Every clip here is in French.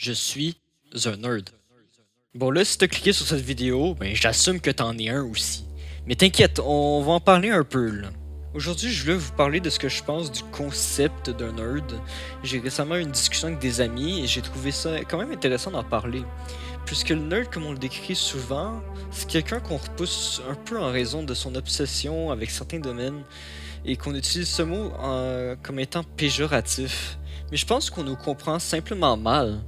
Je suis un nerd. Bon là, si t'as cliqué sur cette vidéo, ben j'assume que t'en es un aussi. Mais t'inquiète, on va en parler un peu là. Aujourd'hui, je voulais vous parler de ce que je pense du concept d'un nerd. J'ai récemment eu une discussion avec des amis et j'ai trouvé ça quand même intéressant d'en parler. Puisque le nerd, comme on le décrit souvent, c'est quelqu'un qu'on repousse un peu en raison de son obsession avec certains domaines et qu'on utilise ce mot comme étant péjoratif. Mais je pense qu'on nous comprend simplement mal.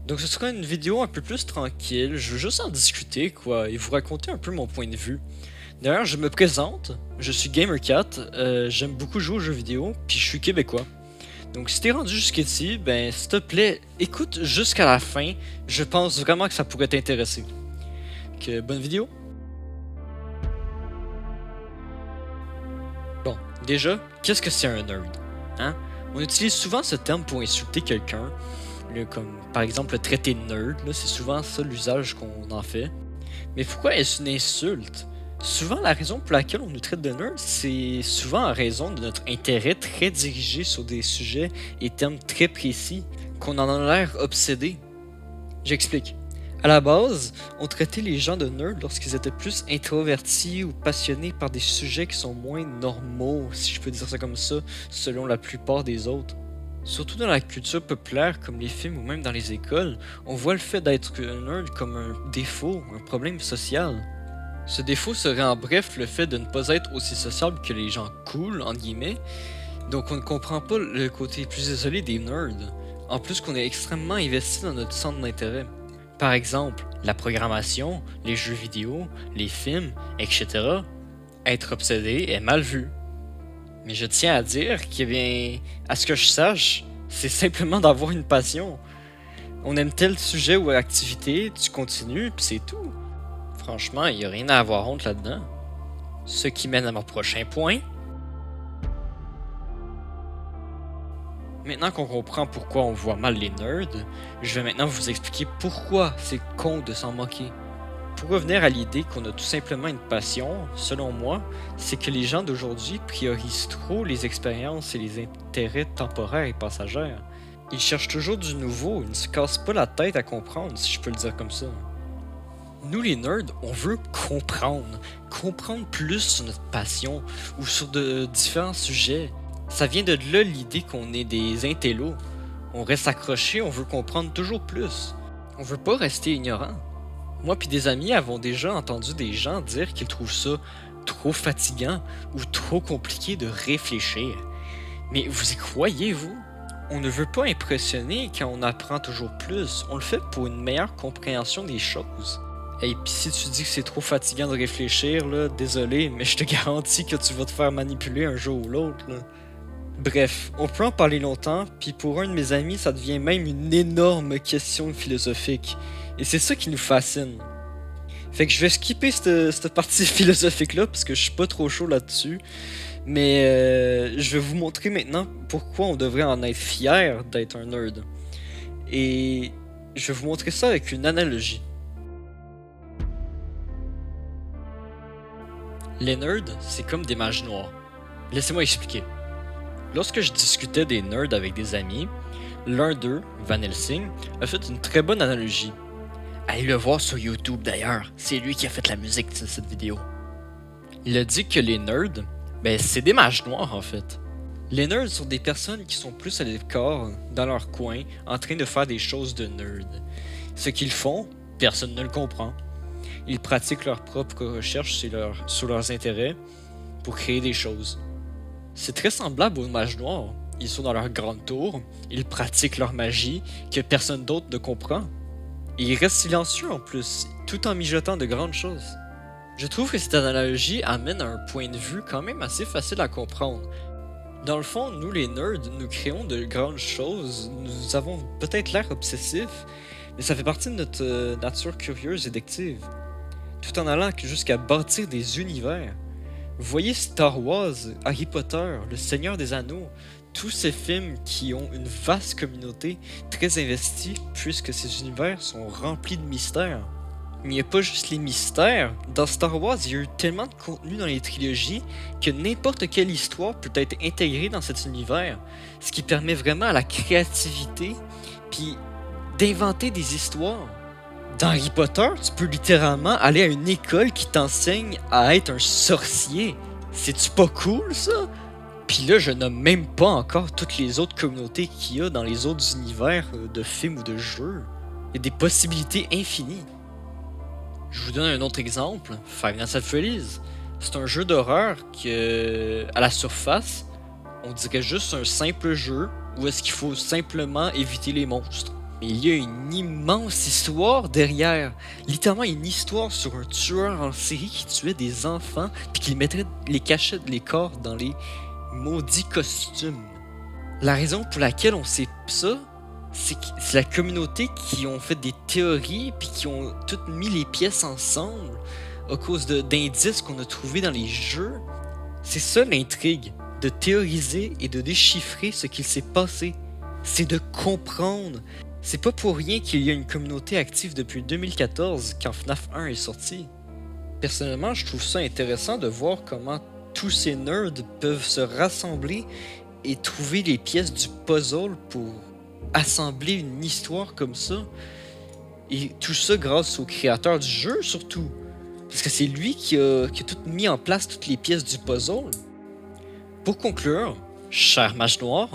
Donc ce sera une vidéo un peu plus tranquille, je veux juste en discuter quoi, et vous raconter un peu mon point de vue. D'ailleurs, je me présente, je suis GamerCat, j'aime beaucoup jouer aux jeux vidéo, puis je suis québécois. Donc si t'es rendu jusqu'ici, ben s'il te plaît, écoute jusqu'à la fin, je pense vraiment que ça pourrait t'intéresser. Que bonne vidéo. Bon, déjà, qu'est-ce que c'est un nerd? Hein? On utilise souvent ce terme pour insulter quelqu'un, comme par exemple le traité de nerd, c'est souvent ça l'usage qu'on en fait. Mais pourquoi est-ce une insulte? Souvent, la raison pour laquelle on nous traite de nerd, c'est souvent en raison de notre intérêt très dirigé sur des sujets et termes très précis, qu'on en a l'air obsédé. J'explique. À la base, on traitait les gens de nerds lorsqu'ils étaient plus introvertis ou passionnés par des sujets qui sont moins normaux, si je peux dire ça comme ça, selon la plupart des autres. Surtout dans la culture populaire, comme les films ou même dans les écoles, on voit le fait d'être un nerd comme un défaut, un problème social. Ce défaut serait en bref le fait de ne pas être aussi sociable que les gens cool, entre guillemets, donc on ne comprend pas le côté plus isolé des nerds, en plus qu'on est extrêmement investi dans notre centre d'intérêt. Par exemple, la programmation, les jeux vidéo, les films, etc. Être obsédé est mal vu. Mais je tiens à dire que, bien, à ce que je sache, c'est simplement d'avoir une passion. On aime tel sujet ou activité, tu continues, puis c'est tout. Franchement, il n'y a rien à avoir honte là-dedans. Ce qui mène à mon prochain point. Maintenant qu'on comprend pourquoi on voit mal les nerds, je vais maintenant vous expliquer pourquoi c'est con de s'en moquer. Pour revenir à l'idée qu'on a tout simplement une passion, selon moi, c'est que les gens d'aujourd'hui priorisent trop les expériences et les intérêts temporaires et passagers. Ils cherchent toujours du nouveau, ils ne se cassent pas la tête à comprendre, si je peux le dire comme ça. Nous les nerds, on veut comprendre plus sur notre passion ou sur de différents sujets. Ça vient de là l'idée qu'on est des intellos. On reste accroché, on veut comprendre toujours plus. On veut pas rester ignorant. Moi puis des amis avons déjà entendu des gens dire qu'ils trouvent ça trop fatigant ou trop compliqué de réfléchir. Mais vous y croyez, vous? On ne veut pas impressionner quand on apprend toujours plus, on le fait pour une meilleure compréhension des choses. Et puis si tu dis que c'est trop fatigant de réfléchir, là, désolé, mais je te garantis que tu vas te faire manipuler un jour ou l'autre. Là. Bref, on peut en parler longtemps, puis pour un de mes amis, ça devient même une énorme question philosophique. Et c'est ça qui nous fascine. Fait que je vais skipper cette partie philosophique-là, parce que je suis pas trop chaud là-dessus. Mais je vais vous montrer maintenant pourquoi on devrait en être fier d'être un nerd. Et je vais vous montrer ça avec une analogie. Les nerds, c'est comme des mages noirs. Laissez-moi expliquer. Lorsque je discutais des nerds avec des amis, l'un d'eux, Van Helsing, a fait une très bonne analogie. Allez le voir sur YouTube d'ailleurs, c'est lui qui a fait la musique de cette vidéo. Il a dit que les nerds, ben c'est des mages noirs en fait. Les nerds sont des personnes qui sont plus à l'écart, dans leur coin, en train de faire des choses de nerd. Ce qu'ils font, personne ne le comprend. Ils pratiquent leurs propres recherches sur leurs intérêts pour créer des choses. C'est très semblable aux mages noirs. Ils sont dans leur grande tour, ils pratiquent leur magie que personne d'autre ne comprend. Et ils restent silencieux en plus, tout en mijotant de grandes choses. Je trouve que cette analogie amène à un point de vue quand même assez facile à comprendre. Dans le fond, nous les nerds, nous créons de grandes choses, nous avons peut-être l'air obsessifs, mais ça fait partie de notre nature curieuse et addictive. Tout en allant jusqu'à bâtir des univers. Vous voyez Star Wars, Harry Potter, Le Seigneur des Anneaux, tous ces films qui ont une vaste communauté très investie puisque ces univers sont remplis de mystères. Mais il n'y a pas juste les mystères, dans Star Wars il y a eu tellement de contenu dans les trilogies que n'importe quelle histoire peut être intégrée dans cet univers, ce qui permet vraiment à la créativité puis d'inventer des histoires. Dans Harry Potter, tu peux littéralement aller à une école qui t'enseigne à être un sorcier. C'est-tu pas cool, ça? Puis là, je nomme même pas encore toutes les autres communautés qu'il y a dans les autres univers de films ou de jeux. Il y a des possibilités infinies. Je vous donne un autre exemple, Five Nights at Freddy's. C'est un jeu d'horreur que, à la surface, on dirait juste un simple jeu où est-ce qu'il faut simplement éviter les monstres. Mais il y a une immense histoire derrière. Littéralement une histoire sur un tueur en série qui tuait des enfants puis qui mettrait les cachets les corps dans les maudits costumes. La raison pour laquelle on sait ça, c'est la communauté qui ont fait des théories puis qui ont toutes mis les pièces ensemble à cause d'indices qu'on a trouvés dans les jeux. C'est ça l'intrigue, de théoriser et de déchiffrer ce qu'il s'est passé. C'est de comprendre. C'est pas pour rien qu'il y a une communauté active depuis 2014 quand FNAF 1 est sorti. Personnellement, je trouve ça intéressant de voir comment tous ces nerds peuvent se rassembler et trouver les pièces du puzzle pour assembler une histoire comme ça. Et tout ça grâce au créateur du jeu surtout. Parce que c'est lui qui a tout mis en place toutes les pièces du puzzle. Pour conclure, cher mage noir,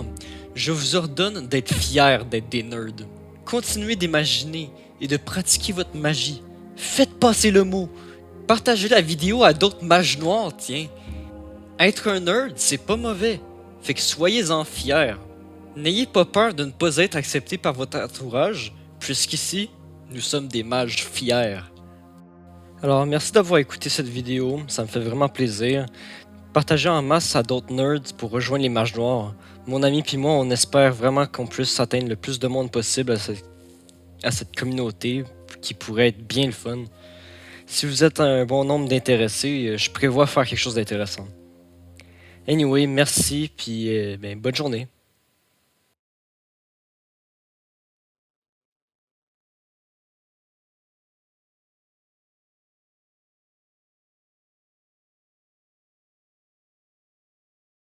je vous ordonne d'être fiers d'être des nerds. Continuez d'imaginer et de pratiquer votre magie. Faites passer le mot. Partagez la vidéo à d'autres mages noirs, tiens. Être un nerd, c'est pas mauvais. Fait que soyez-en fiers. N'ayez pas peur de ne pas être accepté par votre entourage, puisqu'ici, nous sommes des mages fiers. Alors, merci d'avoir écouté cette vidéo, ça me fait vraiment plaisir. Partagez en masse à d'autres nerds pour rejoindre les mages noirs. Mon ami puis moi, on espère vraiment qu'on puisse atteindre le plus de monde possible à cette communauté qui pourrait être bien le fun. Si vous êtes un bon nombre d'intéressés, je prévois faire quelque chose d'intéressant. Anyway, merci puis bonne journée.